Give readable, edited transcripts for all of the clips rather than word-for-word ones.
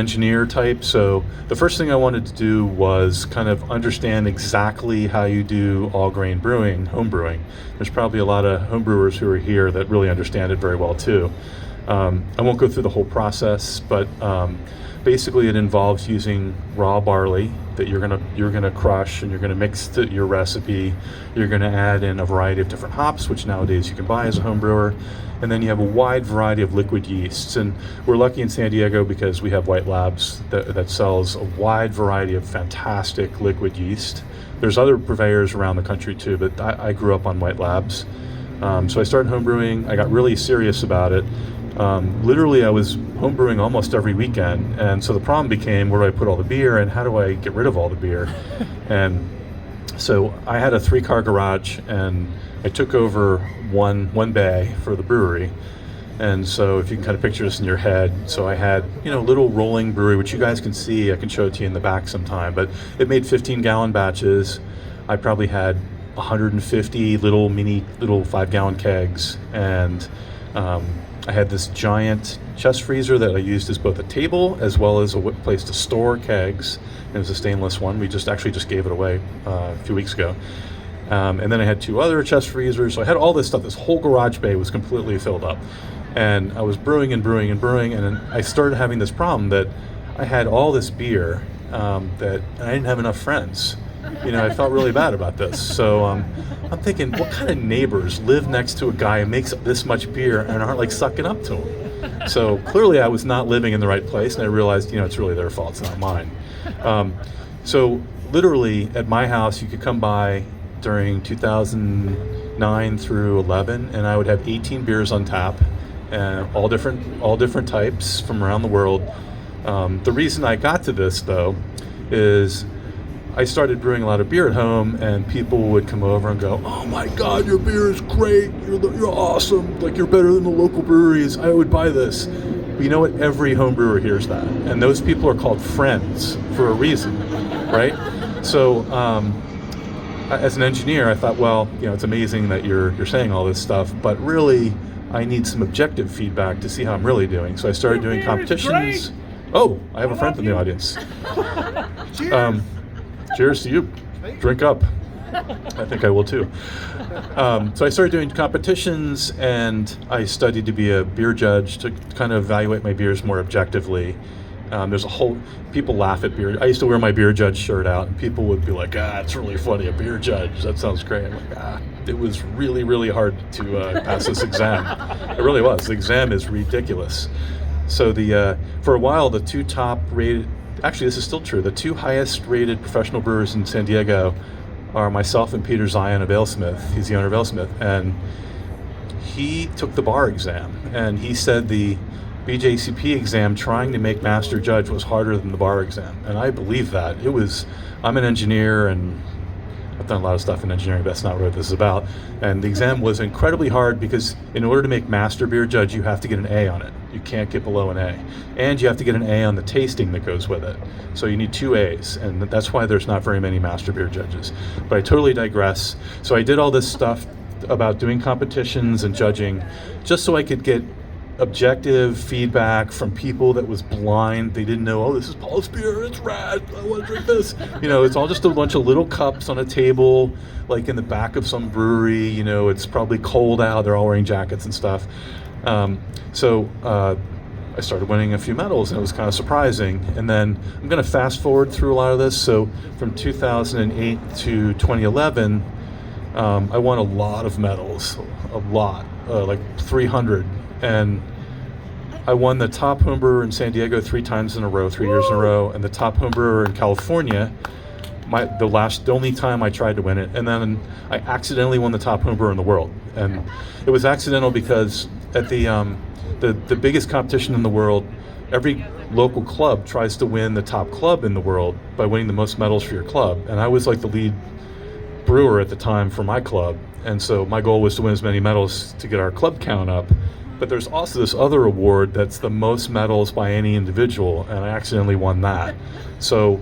engineer type, so the first thing I wanted to do was kind of understand exactly how you do all grain brewing, home brewing. There's probably a lot of home brewers who are here that really understand it very well too. I won't go through the whole process, but basically it involves using raw barley that you're gonna crush, and you're gonna mix to your recipe. You're gonna add in a variety of different hops, which nowadays you can buy as a home brewer. And then you have a wide variety of liquid yeasts. And we're lucky in San Diego because we have White Labs that sells a wide variety of fantastic liquid yeast. There's other purveyors around the country too, but I grew up on White Labs. So I started homebrewing. I got really serious about it. Literally, I was homebrewing almost every weekend. And so the problem became, where do I put all the beer and how do I get rid of all the beer? And so I had a 3-car garage, and I took over one bay for the brewery. And so if you can kind of picture this in your head, so I had, a little rolling brewery, which you guys can see. I can show it to you in the back sometime, but it made 15-gallon batches. I probably had 150 little 5-gallon kegs, and I had this giant chest freezer that I used as both a table as well as a place to store kegs. It was a stainless one. We just gave it away a few weeks ago. And then I had 2 other chest freezers. So I had all this stuff. This whole garage bay was completely filled up. And I was brewing and brewing and brewing. And then I started having this problem that I had all this beer that I didn't have enough friends. I felt really bad about this. So I'm thinking, what kind of neighbors live next to a guy who makes this much beer and aren't sucking up to him? So clearly I was not living in the right place, and I realized, it's really their fault, it's not mine. So literally at my house, you could come by during 2009 through 11, and I would have 18 beers on tap, and all different types from around the world. The reason I got to this, though, is I started brewing a lot of beer at home, and people would come over and go, "Oh my God, your beer is great! You're awesome! You're better than the local breweries. I would buy this." But you know what? Every home brewer hears that, and those people are called friends for a reason, right? So, as an engineer, I thought, well, it's amazing that you're saying all this stuff, but really, I need some objective feedback to see how I'm really doing. So I started doing competitions. Oh, I have a friend in the audience. Cheers. Cheers to you. Drink up. I think I will too. So I started doing competitions, and I studied to be a beer judge to kind of evaluate my beers more objectively. People laugh at beer. I used to wear my beer judge shirt out, and people would be like, "It's really funny, a beer judge. That sounds great." I'm like, it was really, really hard to pass this exam. It really was. The exam is ridiculous. So for a while, the 2 top rated, actually this is still true, the 2 highest rated professional brewers in San Diego are myself and Peter Zion of AleSmith. He's the owner of AleSmith, and he took the bar exam, and he said the BJCP exam trying to make master judge was harder than the bar exam, and I believe that. I'm an engineer, and I've done a lot of stuff in engineering, but that's not what this is about. And the exam was incredibly hard because in order to make master beer judge, you have to get an A on it. You can't get below an A. And you have to get an A on the tasting that goes with it. So you need 2 A's, and that's why there's not very many master beer judges. But I totally digress. So I did all this stuff about doing competitions and judging just so I could get objective feedback from people that was blind. They didn't know, this is Paul's beer, it's rad, I want to drink this. It's all just a bunch of little cups on a table, in the back of some brewery. It's probably cold out, they're all wearing jackets and stuff. So I started winning a few medals, and it was kind of surprising. And then I'm going to fast forward through a lot of this. So from 2008 to 2011, I won a lot of medals, like 300. And I won the top home brewer in San Diego 3 times in a row, 3 years in a row, and the top home brewer in California, the only time I tried to win it. And then I accidentally won the top home brewer in the world. And it was accidental because at the biggest competition in the world, every local club tries to win the top club in the world by winning the most medals for your club. And I was the lead brewer at the time for my club. And so my goal was to win as many medals to get our club count up. But there's also this other award that's the most medals by any individual, and I accidentally won that. So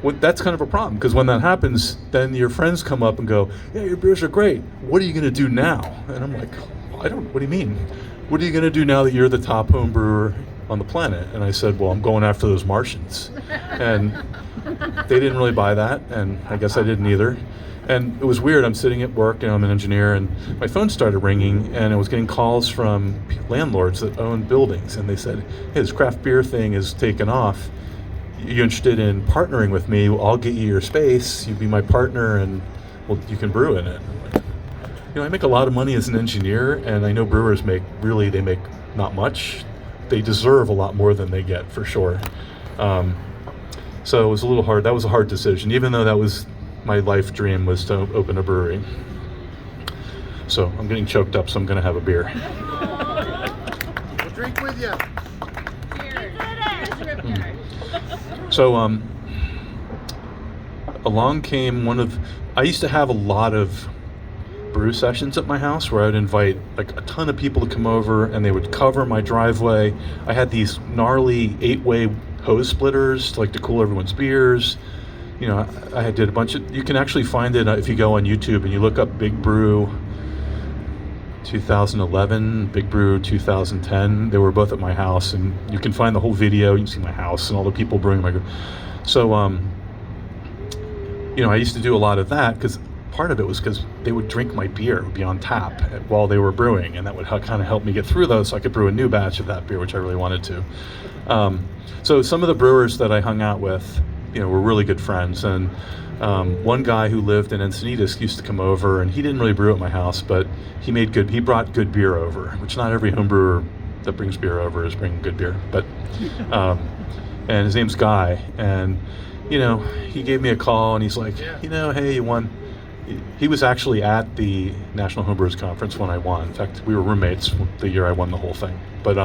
that's kind of a problem, because when that happens, then your friends come up and go, "Yeah, your beers are great. What are you going to do now?" And I'm like, what do you mean? What are you going to do now that you're the top home brewer on the planet. And I said, well, I'm going after those Martians. And they didn't really buy that, and I guess I didn't either. And it was weird. I'm sitting at work, I'm an engineer, and my phone started ringing, and I was getting calls from landlords that own buildings, and they said, hey, this craft beer thing is taken off. You interested in partnering with me? I'll get you your space. You be my partner, and well, you can brew in it. I make a lot of money as an engineer, and I know brewers they make not much. They deserve a lot more than they get, for sure. So it was a little hard. That was a hard decision, even though that was my life dream, was to open a brewery. So I'm getting choked up, so I'm going to have a beer. We'll drink with you. So along came I used to have a lot of brew sessions at my house where I would invite like a ton of people to come over, and they would cover my driveway. I had these gnarly 8-way hose splitters to cool everyone's beers. I did a bunch of, you can actually find it if you go on YouTube and you look up Big Brew 2011, Big Brew 2010. They were both at my house, and you can find the whole video. You can see my house and all the people brewing my beer. So, I used to do a lot of that because part of it was because they would drink my beer. It would be on tap while they were brewing, and that would kind of help me get through those so I could brew a new batch of that beer, which I really wanted to. So some of the brewers that I hung out with, were really good friends. And one guy who lived in Encinitas used to come over, and he didn't really brew at my house, but he brought good beer over, which not every home brewer that brings beer over is bringing good beer. But and his name's Guy, and he gave me a call, and he's like, hey, you won. He was actually at the National Homebrewers Conference when I won. In fact, we were roommates the year I won the whole thing. But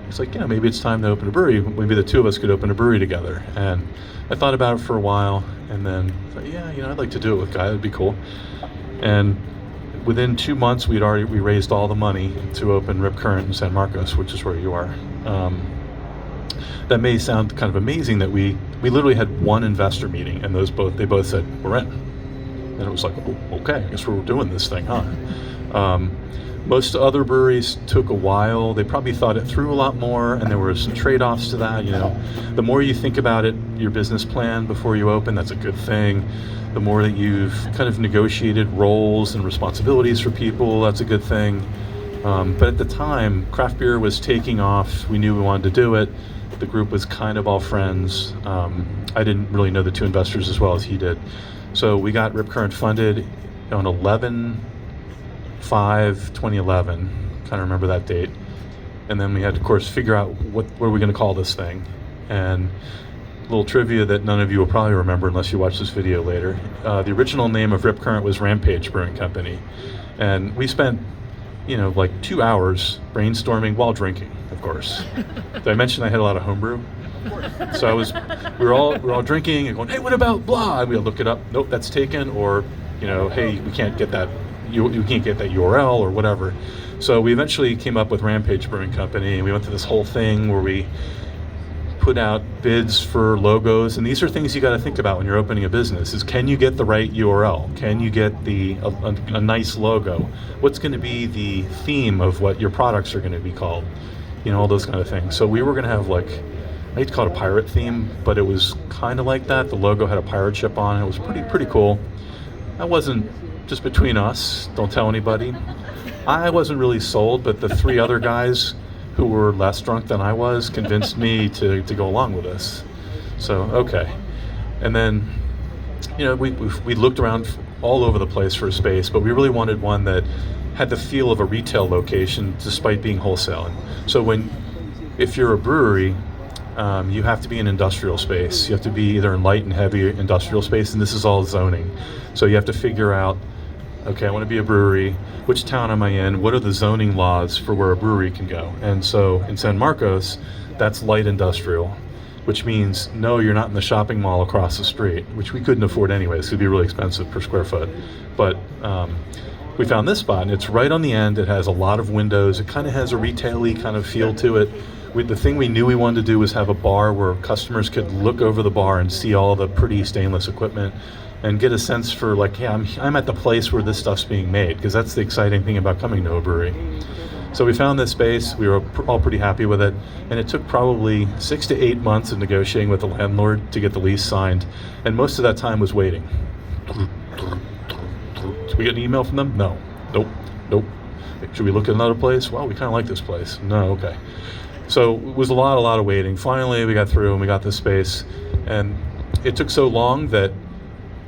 he's like, maybe it's time to open a brewery. Maybe the two of us could open a brewery together. And I thought about it for a while, and then thought, I'd like to do it with Guy. That'd be cool. And within 2 months, we raised all the money to open Rip Current in San Marcos, which is where you are. That may sound kind of amazing that we literally had one investor meeting, and they both said, we're in. And it was like, oh, okay, I guess we're doing this thing, huh? Most other breweries took a while. They probably thought it through a lot more, and there were some trade-offs to that. The more you think about it, your business plan before you open, that's a good thing. The more that you've kind of negotiated roles and responsibilities for people, that's a good thing. But at the time, craft beer was taking off. We knew we wanted to do it. The group was kind of all friends. I didn't really know the two investors as well as he did. So we got Rip Current funded on 11/5/2011. Kind of remember that date. And then we had to, of course, figure out what are we going to call this thing. And a little trivia that none of you will probably remember unless you watch this video later. The original name of Rip Current was Rampage Brewing Company. And we spent, 2 hours brainstorming while drinking, of course. Did I mention I had a lot of homebrew? So we were all drinking and going, hey, what about blah? And we would look it up. Nope, that's taken. Or, hey, we can't get that. You can't get that URL or whatever. So we eventually came up with Rampage Brewing Company, and we went through this whole thing where we put out bids for logos. And these are things you got to think about when you're opening a business: is can you get the right URL? Can you get a nice logo? What's going to be the theme of what your products are going to be called? All those kind of things. So we were going to have I hate to call it a pirate theme, but it was kind of like that. The logo had a pirate ship on it. It was pretty cool. That wasn't just between us. Don't tell anybody. I wasn't really sold, but the three other guys who were less drunk than I was convinced me to go along with this. So, okay. And then, we looked around all over the place for a space, but we really wanted one that had the feel of a retail location despite being wholesale. And so if you're a brewery, you have to be in industrial space. You have to be either in light and heavy industrial space, and this is all zoning. So you have to figure out, okay, I want to be a brewery. Which town am I in? What are the zoning laws for where a brewery can go? And so in San Marcos, that's light industrial, which means, no, you're not in the shopping mall across the street, which we couldn't afford anyways. It'd be really expensive per square foot. But we found this spot, and it's right on the end. It has a lot of windows. It kind of has a retail-y kind of feel to it. The thing we knew we wanted to do was have a bar where customers could look over the bar and see all the pretty stainless equipment and get a sense for I'm at the place where this stuff's being made, because that's the exciting thing about coming to a brewery. So we found this space. We were all pretty happy with it, and it took probably 6 to 8 months of negotiating with the landlord to get the lease signed, and most of that time was waiting. Did we get an email from them? No. Nope. Should we look at another place? Well, we kind of like this place. No, okay. So it was a lot of waiting. Finally, we got through and we got this space, and it took so long that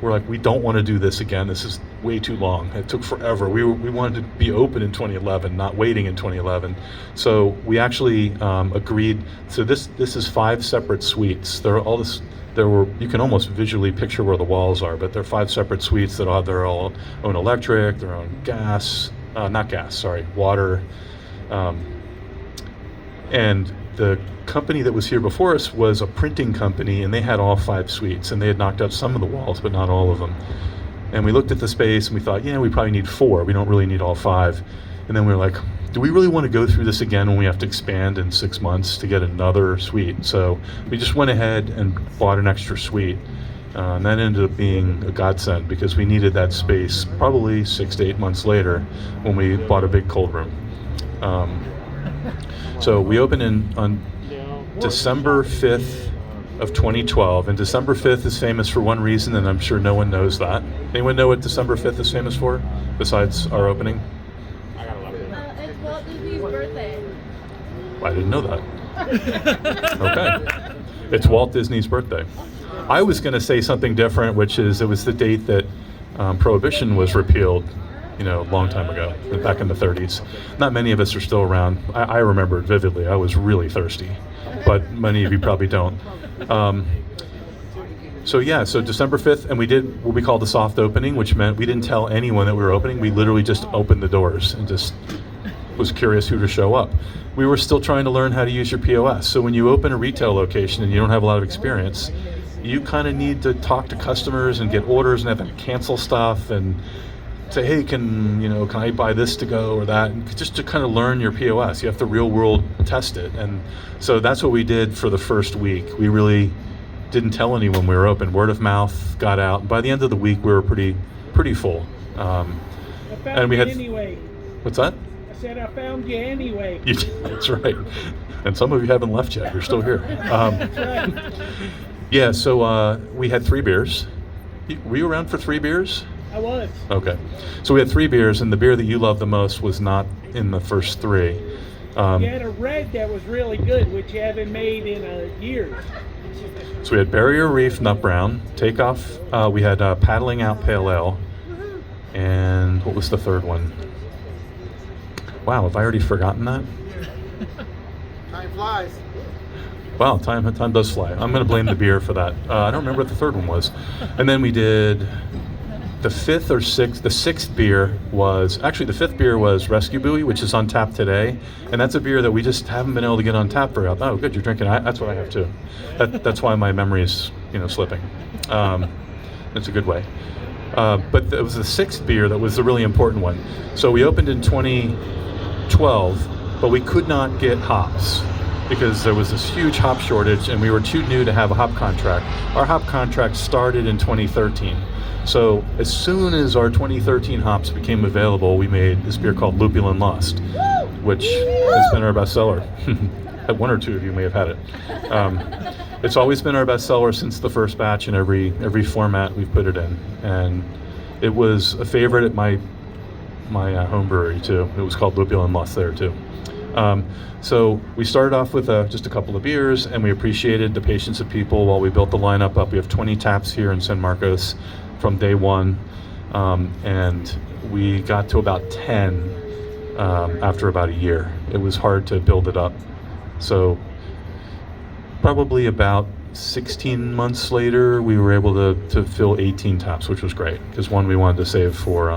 we're like, we don't want to do this again. This is way too long. It took forever. We wanted to be open in 2011, not waiting in 2011. So we actually agreed. So this is 5 separate suites. You can almost visually picture where the walls are, but they're 5 separate suites that have their own electric, their own water. And the company that was here before us was a printing company, and they had all 5 suites, and they had knocked out some of the walls, but not all of them. And we looked at the space and we thought, we probably need 4. We don't really need all 5. And then we were like, do we really want to go through this again when we have to expand in 6 months to get another suite? So we just went ahead and bought an extra suite. And that ended up being a godsend because we needed that space probably 6 to 8 months later when we bought a big cold room. So we opened on December 5th of 2012, and December 5th is famous for one reason, and I'm sure no one knows that. Anyone know what December 5th is famous for besides our opening? It's Walt Disney's birthday. I didn't know that. Okay. It's Walt Disney's birthday. I was going to say something different, which is it was the date that Prohibition was repealed, a long time ago, back in the 30s. Not many of us are still around. I remember it vividly. I was really thirsty, but many of you probably don't. So December 5th, and we did what we called the soft opening, which meant we didn't tell anyone that we were opening. We literally just opened the doors and just was curious who to show up. We were still trying to learn how to use your POS. So when you open a retail location and you don't have a lot of experience, you kind of need to talk to customers and get orders and have them cancel stuff and say, hey, can I buy this to go or that? And just to kind of learn your POS. You have to real world test it. And so that's what we did for the first week. We really didn't tell anyone we were open. Word of mouth got out. And by the end of the week, we were pretty full. And we had anyway. What's that? I said I found you anyway. That's right. And some of you haven't left yet. You're still here. That's right. Yeah, so we had 3 beers. Were you around for 3 beers? I was. Okay. So we had 3 beers, and the beer that you loved the most was not in the first 3. You had a red that was really good, which you haven't made in years. So we had Barrier Reef Nut Brown, Takeoff. We had Paddling Out Pale Ale. And what was the third one? Wow, have I already forgotten that? Time flies. Wow, time does fly. I'm going to blame the beer for that. I don't remember what the third one was. And then we did the 5th or 6th. The 6th beer was, actually the 5th beer was Rescue Buoy, which is on tap today. And that's a beer that we just haven't been able to get on tap very often. Oh, good, you're drinking. That's what I have too. That's why my memory is, slipping. It's a good way. But it was the 6th beer that was the really important one. So we opened in 2012, but we could not get hops because there was this huge hop shortage and we were too new to have a hop contract. Our hop contract started in 2013. So as soon as our 2013 hops became available, we made this beer called Lupulin Lost, which has been our bestseller. One or two of you may have had it. It's always been our bestseller since the first batch in every format we've put it in. And it was a favorite at my home brewery too. It was called Lupulin Lost there too. So we started off with just a couple of beers, and we appreciated the patience of people while we built the lineup up. We have 20 taps here in San Marcos from day one, and we got to about 10 after about a year. It was hard to build it up. So probably about 16 months later, we were able to fill 18 taps, which was great, because one, we wanted to save for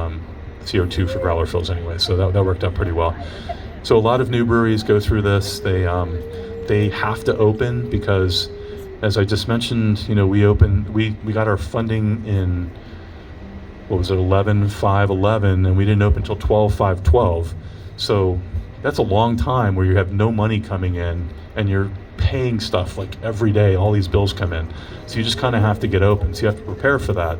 CO2 for growler fills anyway, so that worked out pretty well. So a lot of new breweries go through this. They have to open because, as I just mentioned, we got our funding in, what was it, 11/5/11, and we didn't open until 12/5/12. So that's a long time where you have no money coming in and you're paying stuff like every day. All these bills come in, so you just kind of have to get open. So you have to prepare for that.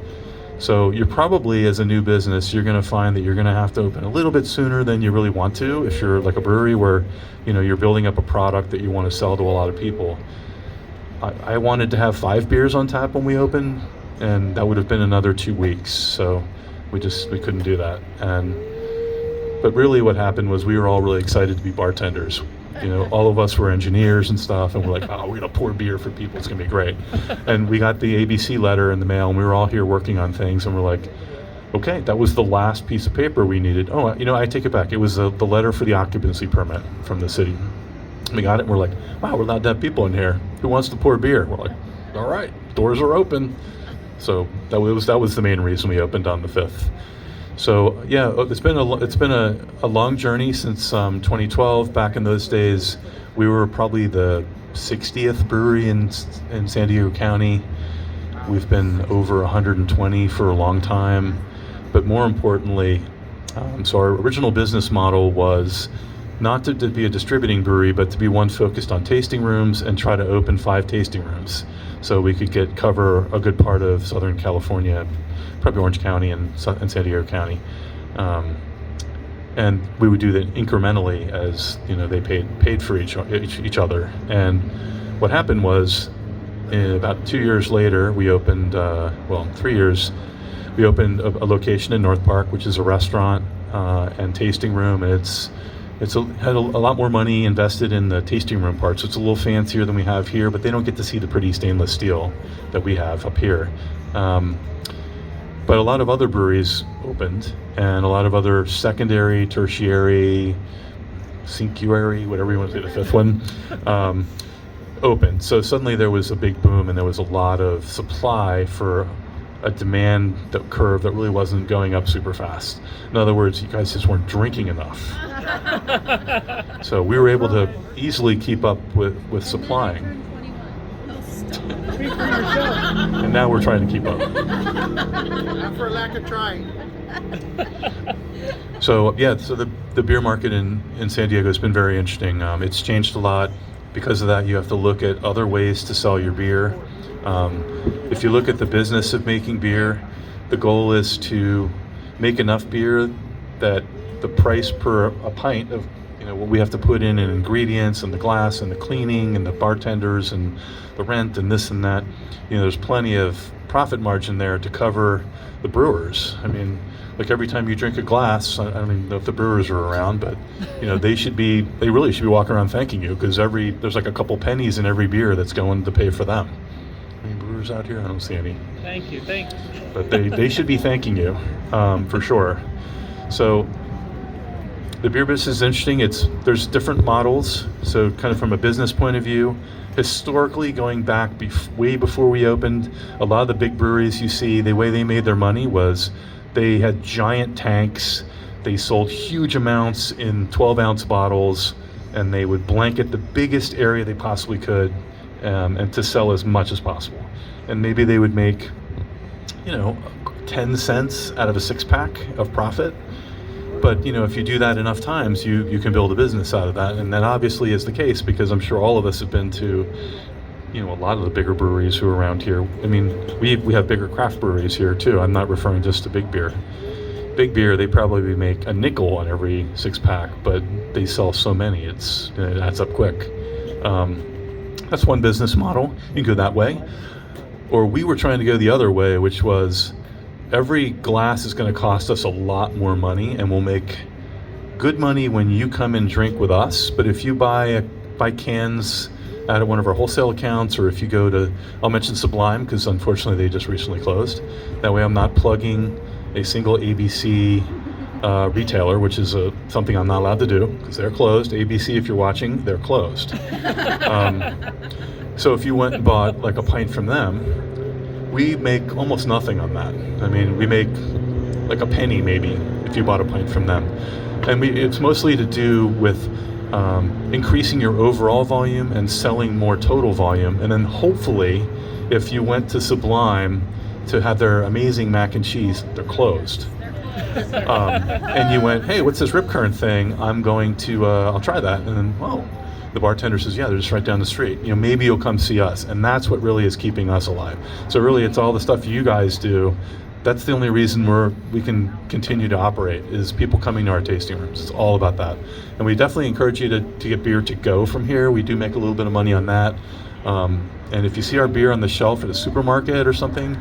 So you're probably, as a new business, you're going to find that you're going to have to open a little bit sooner than you really want to. If you're like a brewery where, you're building up a product that you want to sell to a lot of people. I wanted to have 5 beers on tap when we opened, and that would have been another 2 weeks. So we couldn't do that. But really what happened was we were all really excited to be bartenders. All of us were engineers and stuff, and we're like, oh, we're going to pour beer for people. It's going to be great. And we got the ABC letter in the mail, and we were all here working on things, and we're like, okay, that was the last piece of paper we needed. Oh, I take it back. It was the letter for the occupancy permit from the city. We got it, and we're like, wow, we're allowed to have people in here. Who wants to pour beer? We're like, all right, doors are open. So that was the main reason we opened on the 5th. So yeah, it's been a long journey since 2012. Back in those days, we were probably the 60th brewery in San Diego County. We've been over 120 for a long time. But more importantly, so our original business model was not to be a distributing brewery, but to be one focused on tasting rooms and try to open 5 tasting rooms, so we could cover a good part of Southern California, probably Orange County and San Diego County, and we would do that incrementally as they paid for each other. And what happened was, about 2 years later, we opened 3 years. We opened a location in North Park, which is a restaurant and tasting room, and had a lot more money invested in the tasting room part, so it's a little fancier than we have here, but they don't get to see the pretty stainless steel that we have up here. But a lot of other breweries opened, and a lot of other secondary, tertiary, cinquiary, whatever you want to say, the 5th one, opened. So suddenly there was a big boom, and there was a lot of supply for a demand curve that really wasn't going up super fast. In other words, you guys just weren't drinking enough. So we were able to easily keep up with supplying. Speak for yourself. And now we're trying to keep up. Not for lack of trying. So the beer market in San Diego has been very interesting. It's changed a lot. Because of that, you have to look at other ways to sell your beer. If you look at the business of making beer, the goal is to make enough beer that the price per a pint of what we have to put in ingredients and the glass and the cleaning and the bartenders and the rent and this and that, there's plenty of profit margin there to cover the brewers. I mean, like every time you drink a glass, I don't even know if the brewers are around, but they really should be walking around thanking you, because there's like a couple pennies in every beer that's going to pay for them. Any brewers out here? I don't see any. Thank you. But they should be thanking you, for sure. So the beer business is interesting. There's different models. So kind of from a business point of view, historically going back way before we opened, a lot of the big breweries you see, the way they made their money was they had giant tanks. They sold huge amounts in 12-ounce bottles, and they would blanket the biggest area they possibly could, and to sell as much as possible. And maybe they would make 10 cents out of a 6-pack of profit. But if you do that enough times, you can build a business out of that. And that obviously is the case, because I'm sure all of us have been to a lot of the bigger breweries who are around here. I mean, we have bigger craft breweries here too. I'm not referring just to big beer. Big beer, they probably make a nickel on every 6-pack, but they sell so many, it adds up quick. That's one business model. You can go that way. Or we were trying to go the other way, which was every glass is going to cost us a lot more money, and we'll make good money when you come and drink with us. But if you buy cans out of one of our wholesale accounts, or if you go to, I'll mention Sublime because unfortunately they just recently closed. That way I'm not plugging a single ABC retailer, which is something I'm not allowed to do because they're closed. ABC, if you're watching, they're closed. So if you went and bought like a pint from them, we make almost nothing on that. I mean, we make like a penny maybe if you bought a pint from them. And it's mostly to do with increasing your overall volume and selling more total volume. And then hopefully, if you went to Sublime to have their amazing mac and cheese, they're closed. And you went, hey, what's this Rip Current thing? I'm going to, I'll try that. And then, oh, the bartender says, yeah, they're just right down the street. Maybe you'll come see us. And that's what really is keeping us alive. So really, it's all the stuff you guys do that's the only reason we can continue to operate, is people coming to our tasting rooms. It's all about that. And we definitely encourage you to get beer to go from here. We do make a little bit of money on that. And if you see our beer on the shelf at a supermarket or something,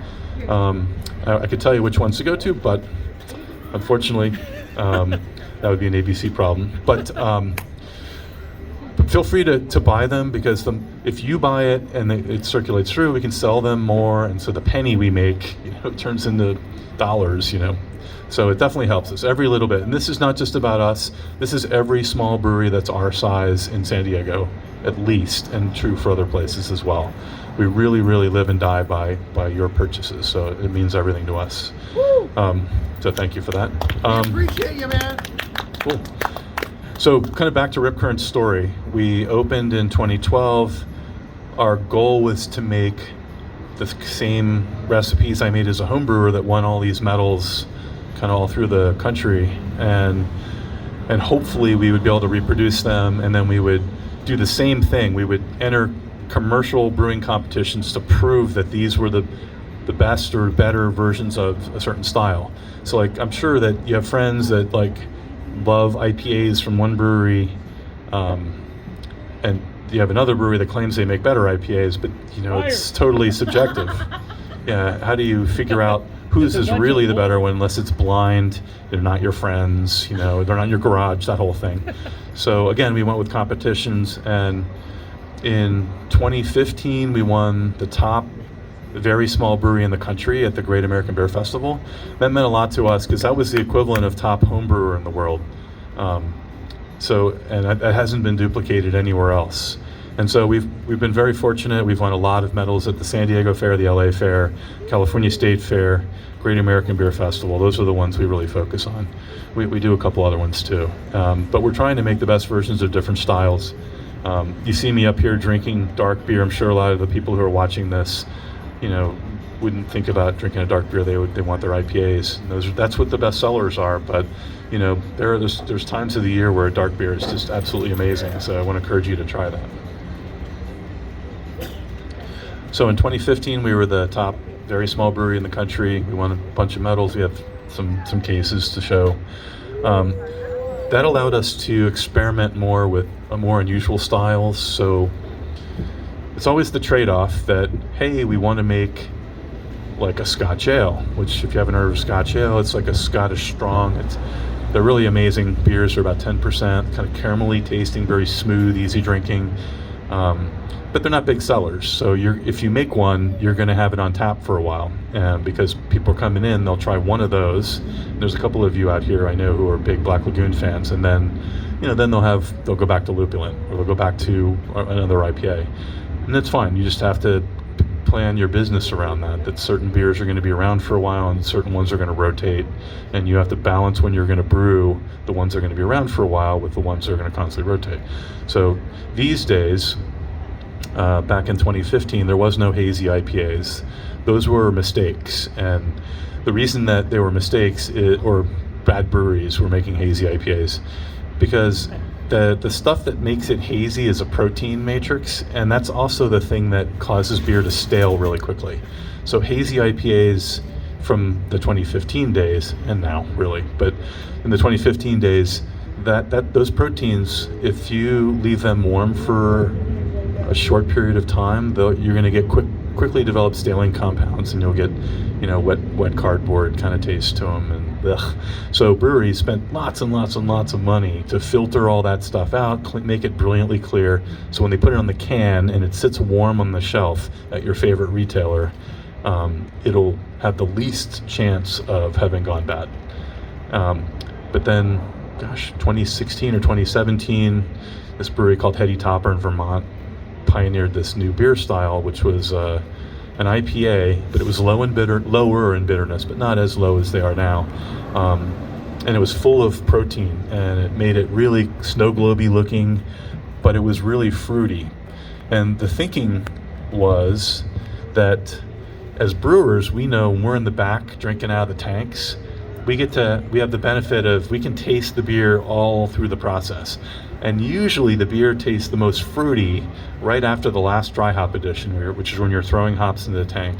I could tell you which ones to go to, but unfortunately, that would be an ABC problem. But feel free to buy them, because if you buy it and it circulates through, we can sell them more, and so the penny we make, turns into dollars, So it definitely helps us every little bit. And this is not just about us. This is every small brewery that's our size in San Diego, at least, and true for other places as well. We really, really live and die by your purchases, so it means everything to us. So thank you for that. Appreciate you, man. Cool. So kind of back to Rip Current's story. We opened in 2012. Our goal was to make the same recipes I made as a home brewer that won all these medals kind of all through the country, and hopefully we would be able to reproduce them, and then we would do the same thing. We would enter commercial brewing competitions to prove that these were the best or better versions of a certain style. So like, I'm sure that you have friends that like love IPAs from one brewery, and you have another brewery that claims they make better IPAs, but it's totally subjective. Yeah, how do you figure out whose is really the better one unless it's blind? They're not your friends, they're not in your garage, that whole thing. So again, we went with competitions, and in 2015 we won the top very small brewery in the country at the Great American Beer Festival. That meant a lot to us, because that was the equivalent of top home brewer in the world. And that hasn't been duplicated anywhere else. And so we've been very fortunate. We've won a lot of medals at the San Diego Fair, the LA Fair, California State Fair, Great American Beer Festival. Those are the ones we really focus on. We do a couple other ones too. But we're trying to make the best versions of different styles. You see me up here drinking dark beer. I'm sure a lot of the people who are watching this, wouldn't think about drinking a dark beer. They want their IPAs. And that's what the best sellers are. But there's times of the year where a dark beer is just absolutely amazing. So I want to encourage you to try that. So in 2015, we were the top very small brewery in the country. We won a bunch of medals. We have some cases to show. That allowed us to experiment more with more unusual styles. So it's always the trade-off that, hey, we want to make like a Scotch ale, which if you haven't heard of Scotch ale, it's like a Scottish strong. They're really amazing beers. They're about 10%, kind of caramelly tasting, very smooth, easy drinking. But they're not big sellers. So if you make one, you're going to have it on tap for a while, because people are coming in, they'll try one of those. There's a couple of you out here I know who are big Black Lagoon fans, and then they'll go back to Lupulin, or they'll go back to another IPA, and that's fine. You just have to plan your business around that certain beers are going to be around for a while and certain ones are going to rotate, and you have to balance when you're going to brew the ones that are going to be around for a while with the ones that are going to constantly rotate. So these days, back in 2015, there was no hazy IPAs. Those were mistakes, and the reason that they were mistakes or bad breweries were making hazy IPAs, because the stuff that makes it hazy is a protein matrix, and that's also the thing that causes beer to stale really quickly. So hazy IPAs from the 2015 days, and now really, but in the 2015 days, that those proteins, if you leave them warm for a short period of time, you're going to get quickly develop staling compounds, and you'll get wet cardboard kind of taste to them, and ugh. So breweries spent lots and lots and lots of money to filter all that stuff out, make it brilliantly clear, so when they put it on the can and it sits warm on the shelf at your favorite retailer, it'll have the least chance of having gone bad. But then, 2016 or 2017, this brewery called Heady Topper in Vermont pioneered this new beer style, which was an IPA, but it was lower in bitterness, but not as low as they are now. And it was full of protein, and it made it really snow globy looking, but it was really fruity. And the thinking was that as brewers, we know when we're in the back drinking out of the tanks, we have the benefit of, we can taste the beer all through the process. And usually the beer tastes the most fruity right after the last dry hop addition, which is when you're throwing hops into the tank.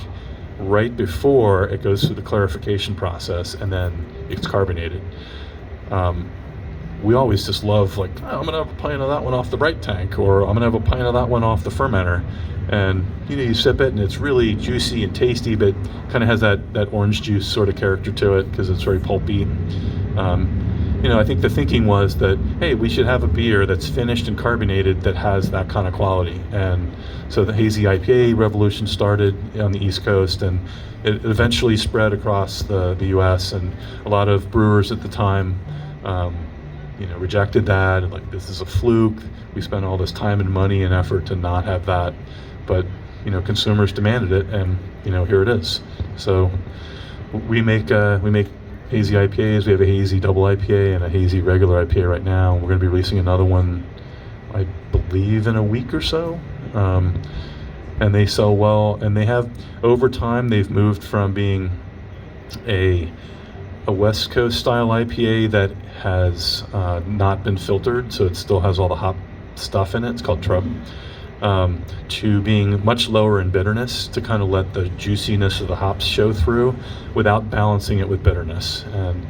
right before it goes through the clarification process, and then it's carbonated. We always just love, like, oh, I'm gonna have a pint of that one off the bright tank, or I'm gonna have a pint of that one off the fermenter. And you sip it and it's really juicy and tasty, but kind of has that orange juice sort of character to it because it's very pulpy. I think the thinking was that, hey, we should have a beer that's finished and carbonated that has that kind of quality. And so the hazy IPA revolution started on the East Coast, and it eventually spread across the US, and a lot of brewers at the time rejected that, and like, this is a fluke. We spent all this time and money and effort to not have that, but consumers demanded it, and here it is. So we make hazy IPAs. We have a hazy double IPA and a hazy regular IPA right now. We're going to be releasing another one, I believe, in a week or so. And they sell well, and they have, over time, they've moved from being a West Coast style IPA that has not been filtered, so it still has all the hop stuff in it. It's called Trub. To being much lower in bitterness, to kind of let the juiciness of the hops show through without balancing it with bitterness. And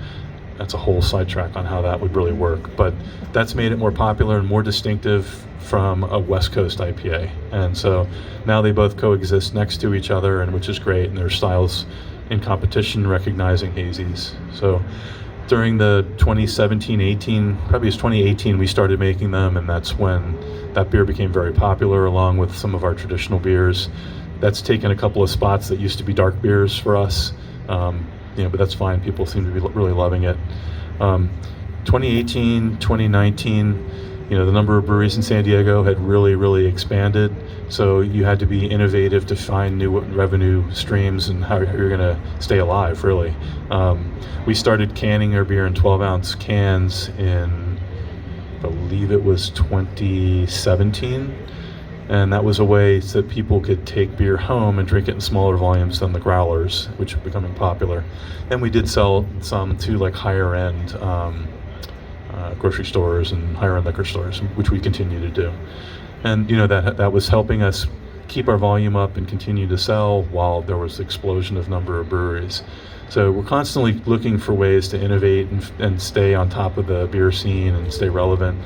that's a whole sidetrack on how that would really work. But that's made it more popular and more distinctive from a West Coast IPA. And so now they both coexist next to each other, and which is great, and their styles in competition recognizing hazies. So during the 2017-18, probably it's 2018, we started making them, and that's when that beer became very popular, along with some of our traditional beers. That's taken a couple of spots that used to be dark beers for us, but that's fine. People seem to be really loving it. 2018, 2019, the number of breweries in San Diego had really, really expanded. So you had to be innovative to find new revenue streams and how you're going to stay alive, really. We started canning our beer in 12-ounce cans in, I believe it was 2017. And that was a way so that people could take beer home and drink it in smaller volumes than the growlers, which are becoming popular. And we did sell some to like higher-end grocery stores and higher-end liquor stores, which we continue to do. And that was helping us keep our volume up and continue to sell while there was the explosion of number of breweries. So we're constantly looking for ways to innovate and stay on top of the beer scene and stay relevant.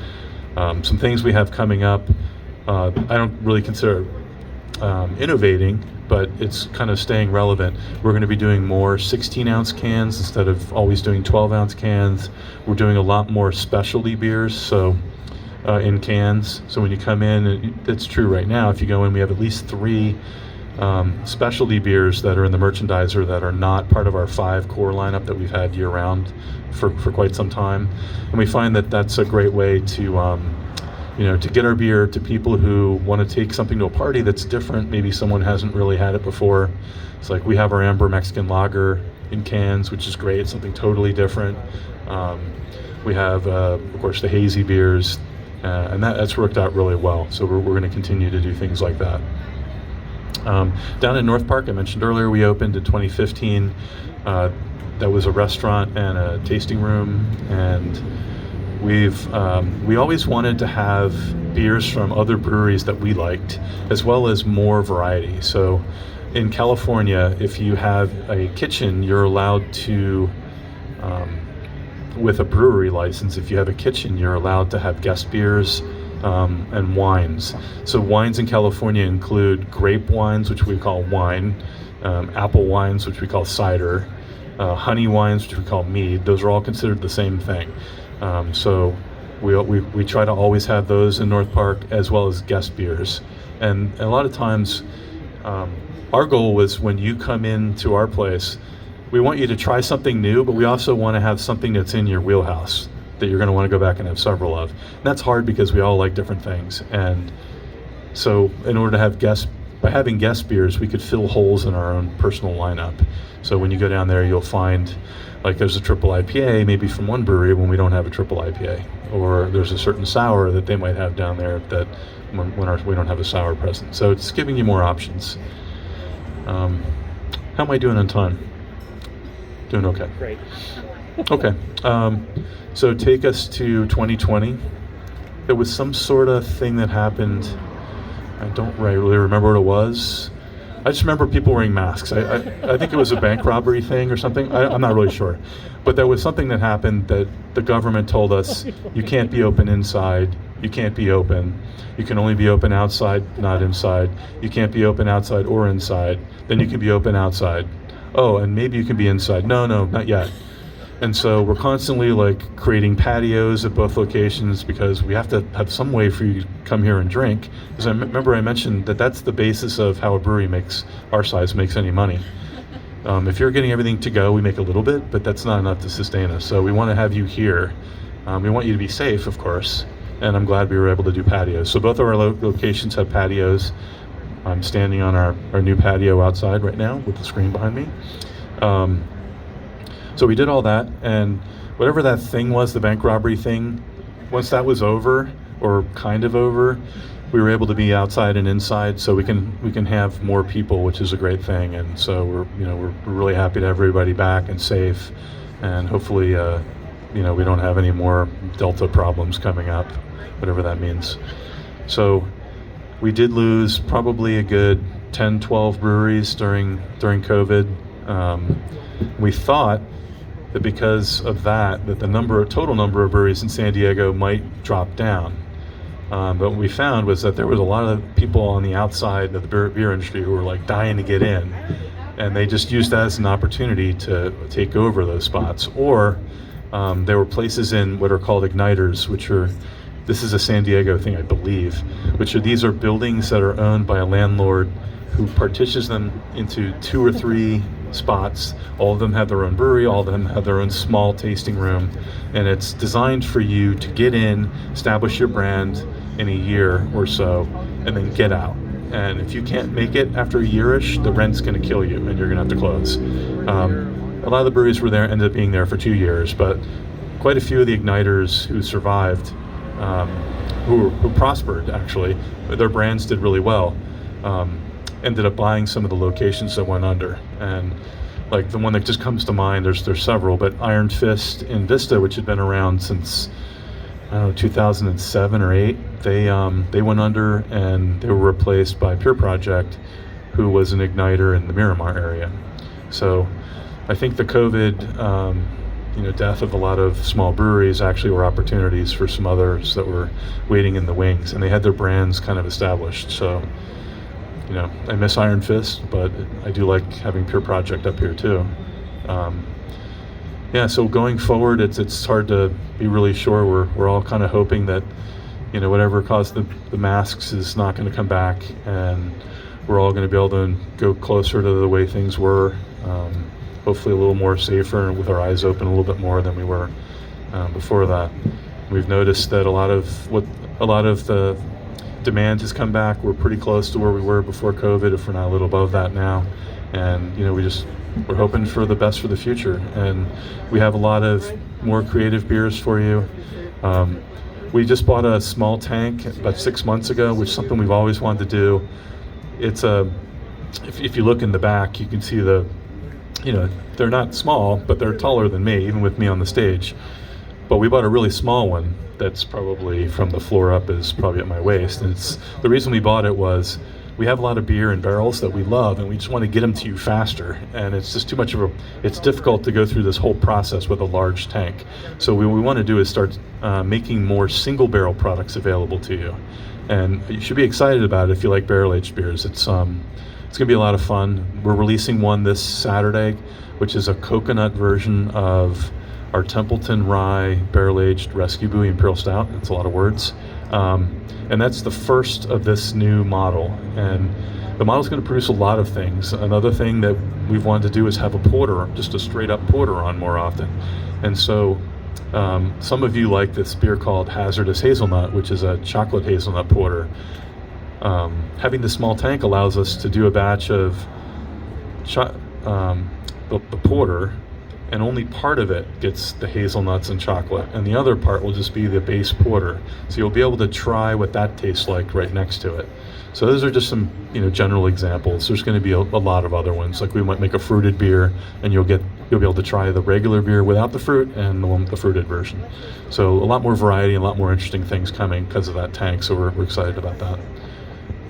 Some things we have coming up, I don't really consider innovating, but it's kind of staying relevant. We're going to be doing more 16-ounce cans instead of always doing 12-ounce cans. We're doing a lot more specialty beers, so in cans. So when you come in, it's true right now, if you go in, we have at least 3 specialty beers that are in the merchandiser that are not part of our 5 core lineup that we've had year-round for quite some time. And we find that that's a great way to to get our beer to people who want to take something to a party that's different. Maybe someone hasn't really had it before. It's like we have our Amber Mexican Lager in cans, which is great. It's something totally different. We have, of course, the hazy beers, and that's worked out really well. So we're going to continue to do things like that. Down in North Park, I mentioned earlier, we opened in 2015. That was a restaurant and a tasting room, and we always wanted to have beers from other breweries that we liked, as well as more variety. So in California, if you have a kitchen, you're allowed to, with a brewery license, if you have a kitchen, you're allowed to have guest beers and wines. So wines in California include grape wines, which we call wine, apple wines, which we call cider, honey wines, which we call mead. Those are all considered the same thing. So we try to always have those in North Park, as well as guest beers. And a lot of times, our goal was, when you come into our place, we want you to try something new, but we also want to have something that's in your wheelhouse that you're going to want to go back and have several of. And that's hard because we all like different things. And so in order to have by having guest beers, we could fill holes in our own personal lineup. So when you go down there, you'll find, like, there's a triple IPA maybe from one brewery when we don't have a triple IPA, or there's a certain sour that they might have down there that we don't have a sour present. So it's giving you more options. How am I doing on time? Doing okay. Great. Okay. So take us to 2020. There was some sort of thing that happened. I don't really remember what it was. I just remember people wearing masks. I think it was a bank robbery thing or something. I'm not really sure. But there was something that happened that the government told us, you can't be open inside, you can't be open. You can only be open outside, not inside. You can't be open outside or inside. Then you can be open outside. Oh, and maybe you can be inside. No, not yet. And so we're constantly like creating patios at both locations because we have to have some way for you to come here and drink. Because I remember I mentioned that that's the basis of how a brewery our size makes any money. If you're getting everything to go, we make a little bit, but that's not enough to sustain us. So we want to have you here. We want you to be safe, of course, and I'm glad we were able to do patios. So both of our locations have patios. I'm standing on our new patio outside right now with the screen behind me. So we did all that, and whatever that thing was, the bank robbery thing, once that was over, or kind of over, we were able to be outside and inside, so we can have more people, which is a great thing. And so we're really happy to have everybody back and safe, and hopefully we don't have any more Delta problems coming up, whatever that means. So we did lose probably a good 10, 12 breweries during COVID. We thought that because of that the total number of breweries in San Diego might drop down. But what we found was that there was a lot of people on the outside of the beer industry who were like dying to get in, and they just used that as an opportunity to take over those spots. Or there were places in what are called igniters, this is a San Diego thing, I believe, these are buildings that are owned by a landlord who partitions them into 2 or 3 spots. All of them have their own brewery, all of them have their own small tasting room, and it's designed for you to get in, establish your brand in a year or so, and then get out. And if you can't make it after a year-ish, the rent's going to kill you and you're going to have to close. A lot of the breweries were there, ended up being there for 2 years, but quite a few of the igniters who survived, who prospered actually, their brands did really well, ended up buying some of the locations that went under. And like the one that just comes to mind, there's several, but Iron Fist in Vista, which had been around since 2007 or 8, they went under, and they were replaced by Pure Project, who was an igniter in the Miramar area. So I think the COVID death of a lot of small breweries actually were opportunities for some others that were waiting in the wings, and they had their brands kind of established. So I miss Iron Fist, but I do like having Pure Project up here too. So going forward, it's hard to be really sure. We're all kind of hoping that whatever caused the masks is not going to come back, and we're all going to be able to go closer to the way things were. Hopefully a little more safer and with our eyes open a little bit more than we were before that. We've noticed that a lot of the demand has come back. We're pretty close to where we were before COVID, if we're not a little above that now. And we're hoping for the best for the future. And we have a lot of more creative beers for you. We just bought a small tank about 6 months ago, which is something we've always wanted to do. It's if you look in the back, you can see they're not small, but they're taller than me, even with me on the stage. But we bought a really small one that's probably from the floor up is probably at my waist. And the reason we bought it was we have a lot of beer in barrels that we love, and we just want to get them to you faster. And it's just it's difficult to go through this whole process with a large tank. So what we want to do is start making more single barrel products available to you. And you should be excited about it if you like barrel aged beers. It's going to be a lot of fun. We're releasing one this Saturday, which is a coconut version of our Templeton Rye Barrel-Aged Rescue Buoy Imperial Stout. That's a lot of words. And that's the first of this new model. And the model's going to produce a lot of things. Another thing that we've wanted to do is have a porter, just a straight-up porter on more often. And so some of you like this beer called Hazardous Hazelnut, which is a chocolate hazelnut porter. Having the small tank allows us to do a batch of the porter, and only part of it gets the hazelnuts and chocolate, and the other part will just be the base porter. So you'll be able to try what that tastes like right next to it. So those are just some general examples. There's going to be a lot of other ones. Like we might make a fruited beer, and you'll be able to try the regular beer without the fruit and the one with the fruited version. So a lot more variety and a lot more interesting things coming because of that tank. So we're excited about that.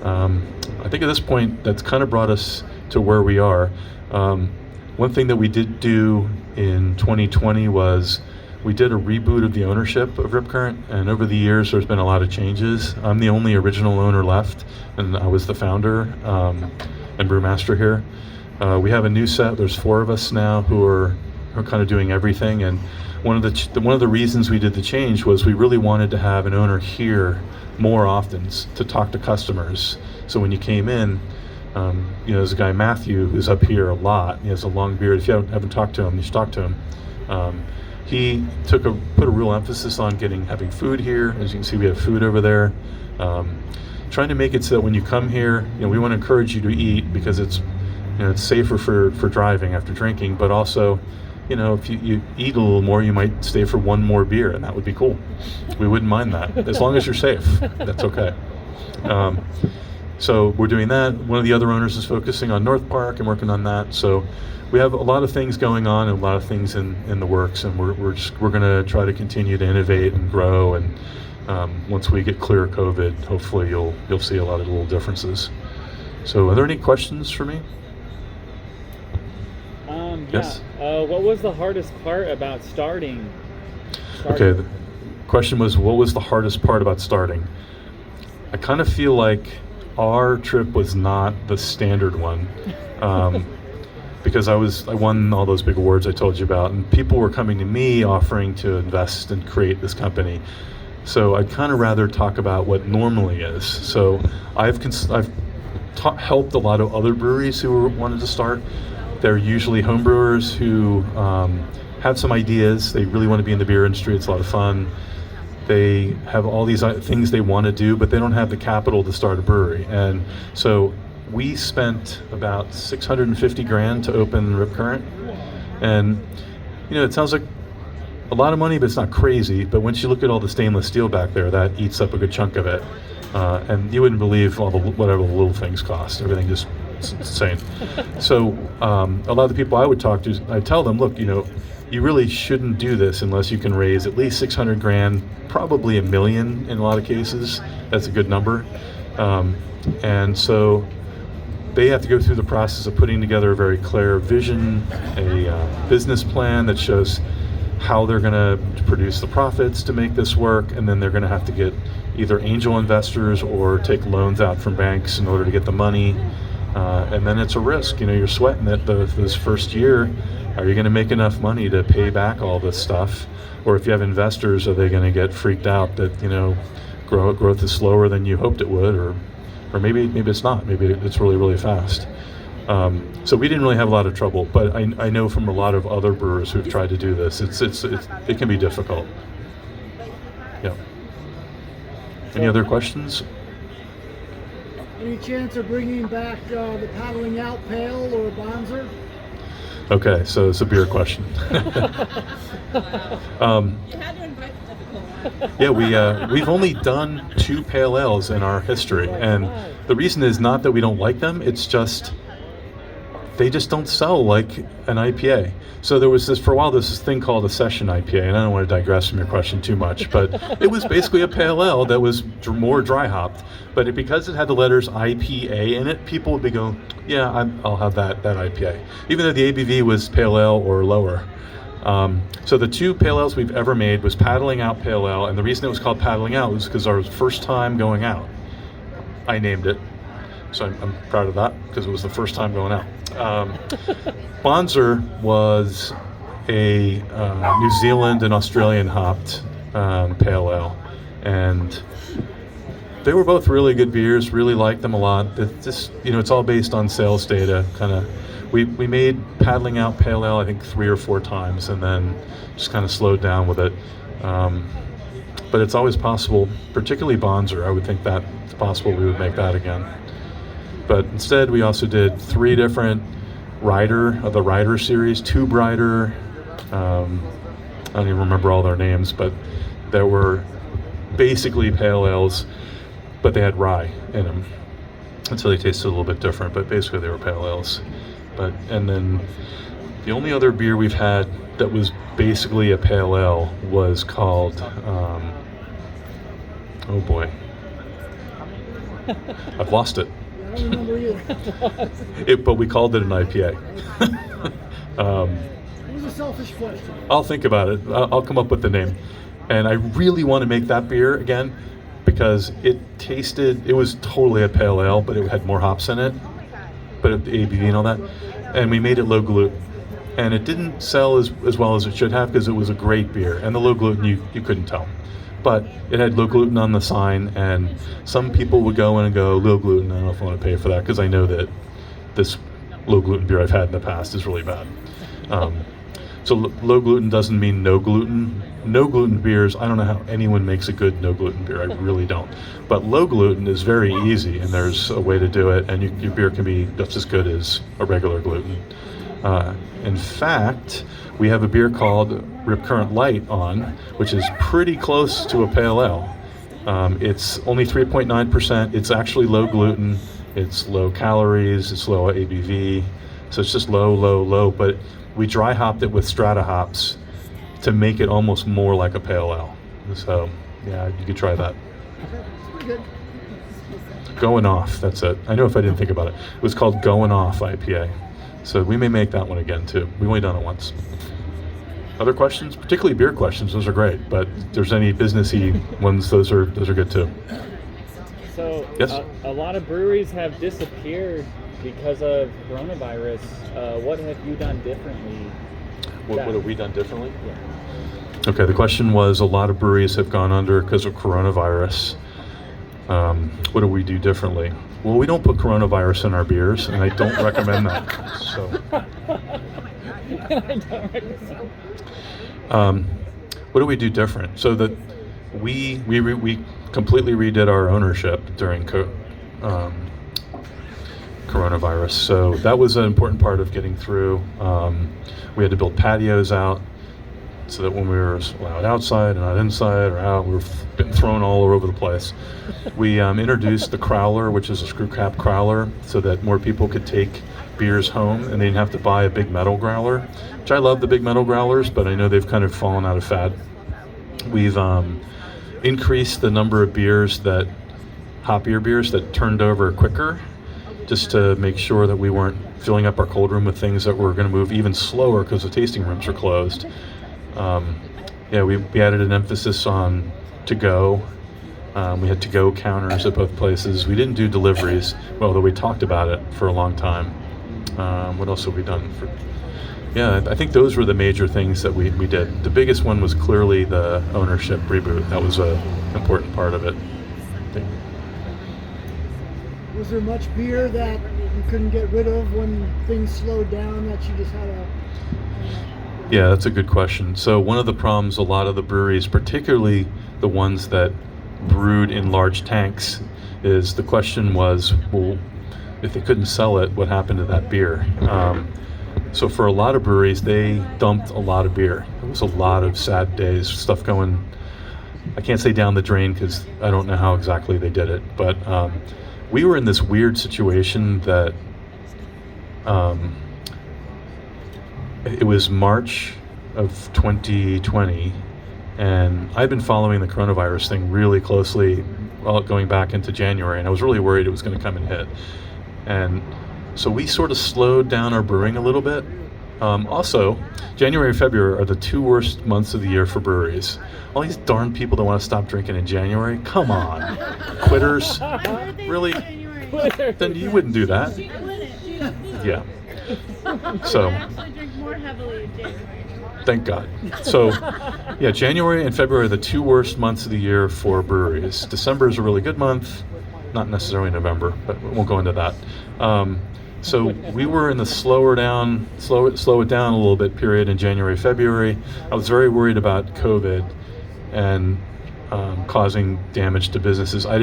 I think at this point that's kind of brought us to where we are. One thing that we did do in 2020 was we did a reboot of the ownership of Rip Current, and over the years there's been a lot of changes. I'm the only original owner left, and I was the founder and brewmaster here. We have a new set. There's 4 of us now who are kind of doing everything, and one of the reasons we did the change was we really wanted to have an owner here more often to talk to customers. So when you came in, there's a guy, Matthew, who's up here a lot. He has a long beard. If you haven't talked to him, you should talk to him. He put a real emphasis on having food here. As you can see, we have food over there. Trying to make it so that when you come here, we want to encourage you to eat because it's safer for driving after drinking, but also, if you eat a little more, you might stay for one more beer, and that would be cool. We wouldn't mind that, as long as you're safe. That's okay. So we're doing that. One of the other owners is focusing on North Park and working on that. So we have a lot of things going on and a lot of things in the works, and we're going to try to continue to innovate and grow. And once we get clear of COVID, hopefully you'll see a lot of little differences. So are there any questions for me? Yes. What was the hardest part about starting? Okay, the question was, what was the hardest part about starting? I kind of feel like our trip was not the standard one, because I won all those big awards I told you about, and people were coming to me offering to invest and create this company. So I'd kind of rather talk about what normally is. So I've helped a lot of other breweries who wanted to start. They're usually homebrewers who have some ideas. They really want to be in the beer industry. It's a lot of fun. They have all these things they want to do, but they don't have the capital to start a brewery. And so we spent about $650,000 to open Rip Current. And it sounds like a lot of money, but it's not crazy. But once you look at all the stainless steel back there, that eats up a good chunk of it. And you wouldn't believe whatever the little things cost. Everything just it's insane. So a lot of the people I would talk to, I tell them, look, you really shouldn't do this unless you can raise at least $600,000, probably $1 million in a lot of cases. That's a good number. And so they have to go through the process of putting together a very clear vision, a business plan that shows how they're going to produce the profits to make this work, and then they're going to have to get either angel investors or take loans out from banks in order to get the money. And then it's a risk. You're sweating it this first year. Are you going to make enough money to pay back all this stuff? Or if you have investors, are they going to get freaked out that growth is slower than you hoped it would, or maybe it's not. Maybe it's really, really fast. So we didn't really have a lot of trouble, but I know from a lot of other brewers who've tried to do this, it can be difficult. Yeah. Any other questions? Any chance of bringing back the paddling out pail or Bonzer? Okay, so it's a beer question. You had to invite the difficult one. Yeah, we've only done 2 pale ales in our history, and the reason is not that we don't like them, it's just they just don't sell like an IPA. So there was for a while this thing called a session IPA, and I don't want to digress from your question too much, but it was basically a pale ale that was more dry hopped, but because it had the letters IPA in it, people would be going, yeah, I'll have that IPA, even though the ABV was pale ale or lower. So the 2 pale ales we've ever made was Paddling Out Pale Ale, and the reason it was called Paddling Out was because our first time going out. I named it, so I'm proud of that because it was the first time going out. Bonzer was a New Zealand and Australian hopped pale ale, and they were both really good beers. Really liked them a lot. It's all based on sales data. We made Paddling Out Pale Ale I think 3 or 4 times, and then just kind of slowed down with it. But it's always possible, particularly Bonzer. I would think that it's possible we would make that again. But instead, we also did 3 different the Rider series, Tube Rider. I don't even remember all their names, but there were basically pale ales, but they had rye in them. And so they tasted a little bit different, but basically they were pale ales. And then the only other beer we've had that was basically a pale ale was called, oh boy. I've lost it. Yeah, I don't remember either. But we called it an IPA. It was a selfish question. I'll think about it. I'll come up with the name. And I really want to make that beer again because it was totally a pale ale, but it had more hops in it, but the ABV and all that. And we made it low gluten. And it didn't sell as well as it should have because it was a great beer. And the low gluten, you couldn't tell. But it had low gluten on the sign, and some people would go in and go, low gluten, I don't know if I want to pay for that because I know that this low gluten beer I've had in the past is really bad. So low gluten doesn't mean no gluten. No gluten beers, I don't know how anyone makes a good no gluten beer. I really don't. But low gluten is very easy, and there's a way to do it, and your beer can be just as good as a regular gluten. In fact, we have a beer called Rip Current Light on, which is pretty close to a pale ale. It's only 3.9%. It's actually low gluten. It's low calories. It's low ABV. So it's just low, but we dry hopped it with strata hops to make it almost more like a pale ale. So, yeah, you could try that. Pretty good. Going Off, that's it. I know if I didn't think about it. It was called Going Off IPA. So we may make that one again too. We've only done it once. Other questions, particularly beer questions, those are great. But if there's any businessy ones, those are good too. So Yes? a lot of breweries have disappeared because of coronavirus. What have you done differently? What have we done differently? Yeah. Okay, the question was a lot of breweries have gone under because of coronavirus. What do we do differently? Well, we don't put coronavirus in our beers, and I don't recommend that. So, what do we do different? So that we completely redid our ownership during coronavirus. So that was an important part of getting through. We had to build patios out so that when we were allowed outside and not inside or out, we were getting thrown all over the place. We introduced the crowler, which is a screw cap crowler, so that more people could take beers home and they didn't have to buy a big metal growler, which I love the big metal growlers, but I know they've kind of fallen out of fad. We've increased the number of hoppier beers that turned over quicker, just to make sure that we weren't filling up our cold room with things that were going to move even slower because the tasting rooms are closed. We added an emphasis on to-go. We had to-go counters at both places. We didn't do deliveries, although we talked about it for a long time. What else have we done? I think those were the major things that we did. The biggest one was clearly the ownership reboot. That was an important part of it. Was there much beer that you couldn't get rid of when things slowed down that you just had to... Yeah, that's a good question. So one of the problems a lot of the breweries, particularly the ones that brewed in large tanks, is the question was, well, if they couldn't sell it, what happened to that beer? So for a lot of breweries, they dumped a lot of beer. It was a lot of sad days, stuff going, I can't say down the drain because I don't know how exactly they did it, but we were in this weird situation that it was March of 2020, and I've been following the coronavirus thing really closely going back into January, and I was really worried it was going to come and hit. And so we sort of slowed down our brewing a little bit. Also, January and February are the two worst months of the year for breweries. All these darn people that want to stop drinking in January, come on. Quitters? Really? Then you wouldn't do that. Yeah. So, I actually drink more heavily in January. thank God. So, yeah, January and February are the two worst months of the year for breweries. December is a really good month, not necessarily November, but we won't go into that. So we were in the slow it down a little bit period in January, February. I was very worried about COVID and causing damage to businesses. I